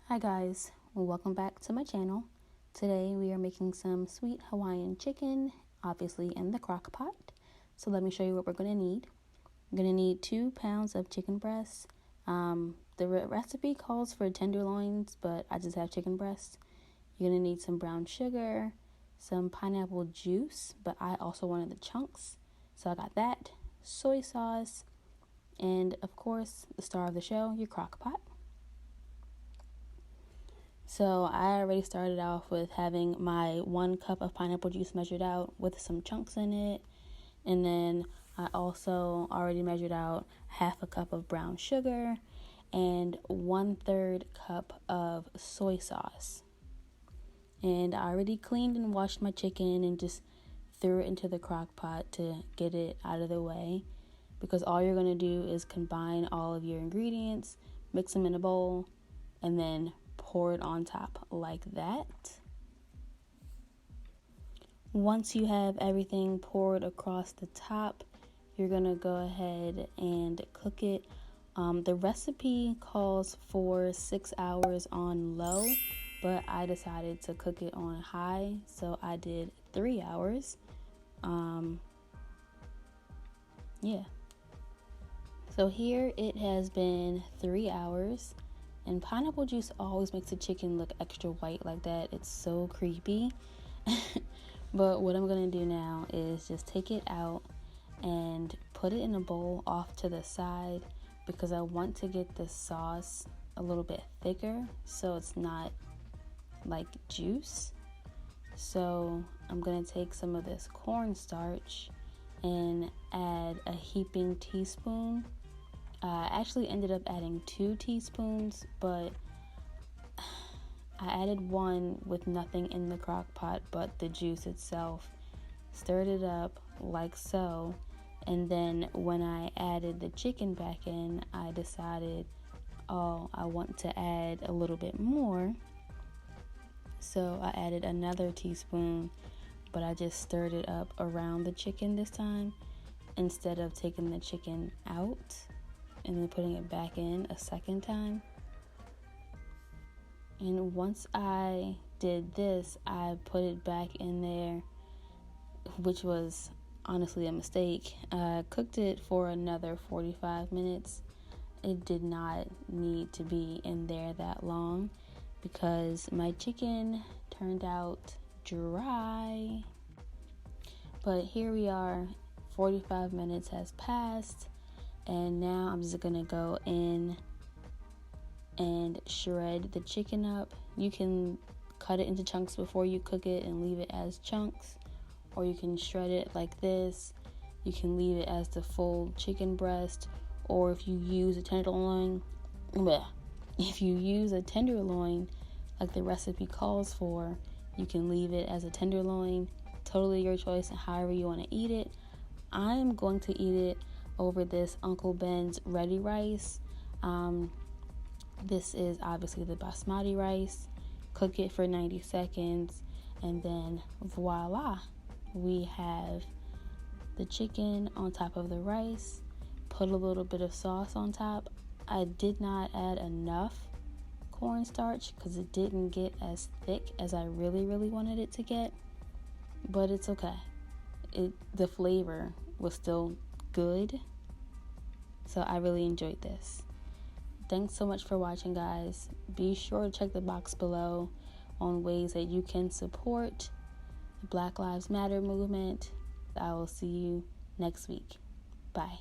Hi guys, welcome back to my channel. Today we are making some sweet Hawaiian chicken, obviously in the crock pot. So let me show you what we're going to need. We're going to need 2 pounds of chicken breasts. The recipe calls for tenderloins, but I just have chicken breasts. You're going to need some brown sugar, some pineapple juice, but I also wanted the chunks. So I got that, soy sauce, and of course, the star of the show, your crock pot. So I already started off with having my 1 cup of pineapple juice measured out with some chunks in it. And then I also already measured out half a cup of brown sugar and 1/3 cup of soy sauce. And I already cleaned and washed my chicken and just threw it into the crock pot to get it out of the way. Because all you're going to do is combine all of your ingredients, mix them in a bowl, and then pour it on top like that. Once you have everything poured across the top, you're gonna go ahead and cook it. The recipe calls for 6 hours on low, but I decided to cook it on high, so I did 3 hours. So here it has been 3 hours. And pineapple juice always makes the chicken look extra white like that. It's so creepy. But what I'm going to do now is just take it out and put it in a bowl off to the side because I want to get the sauce a little bit thicker so it's not like juice. So I'm going to take some of this cornstarch and add a heaping teaspoon. I actually ended up adding 2 teaspoons, but I added 1 with nothing in the crock pot but the juice itself. Stirred it up like so, and then when I added the chicken back in, I decided, I want to add a little bit more. So I added another teaspoon, but I just stirred it up around the chicken this time instead of taking the chicken out and then putting it back in a second time. And once I did this, I put it back in there, which was honestly a mistake. I cooked it for another 45 minutes. It did not need to be in there that long because my chicken turned out dry. But here we are, 45 minutes has passed. And now I'm just gonna go in and shred the chicken up. You can cut it into chunks before you cook it and leave it as chunks, or you can shred it like this. You can leave it as the full chicken breast, or if you use a tenderloin, like the recipe calls for, you can leave it as a tenderloin. Totally your choice and however you want to eat it. I am going to eat it over this Uncle Ben's ready rice. This is obviously the basmati rice. Cook it for 90 seconds and then voila, we have the chicken on top of the rice. Put a little bit of sauce on top. I did not add enough cornstarch because it didn't get as thick as I really wanted it to get, but it's okay. The flavor was still good, so I really enjoyed this. Thanks so much for watching, guys. Be sure to check the box below on ways that you can support the Black Lives Matter movement. I will see you next week. Bye.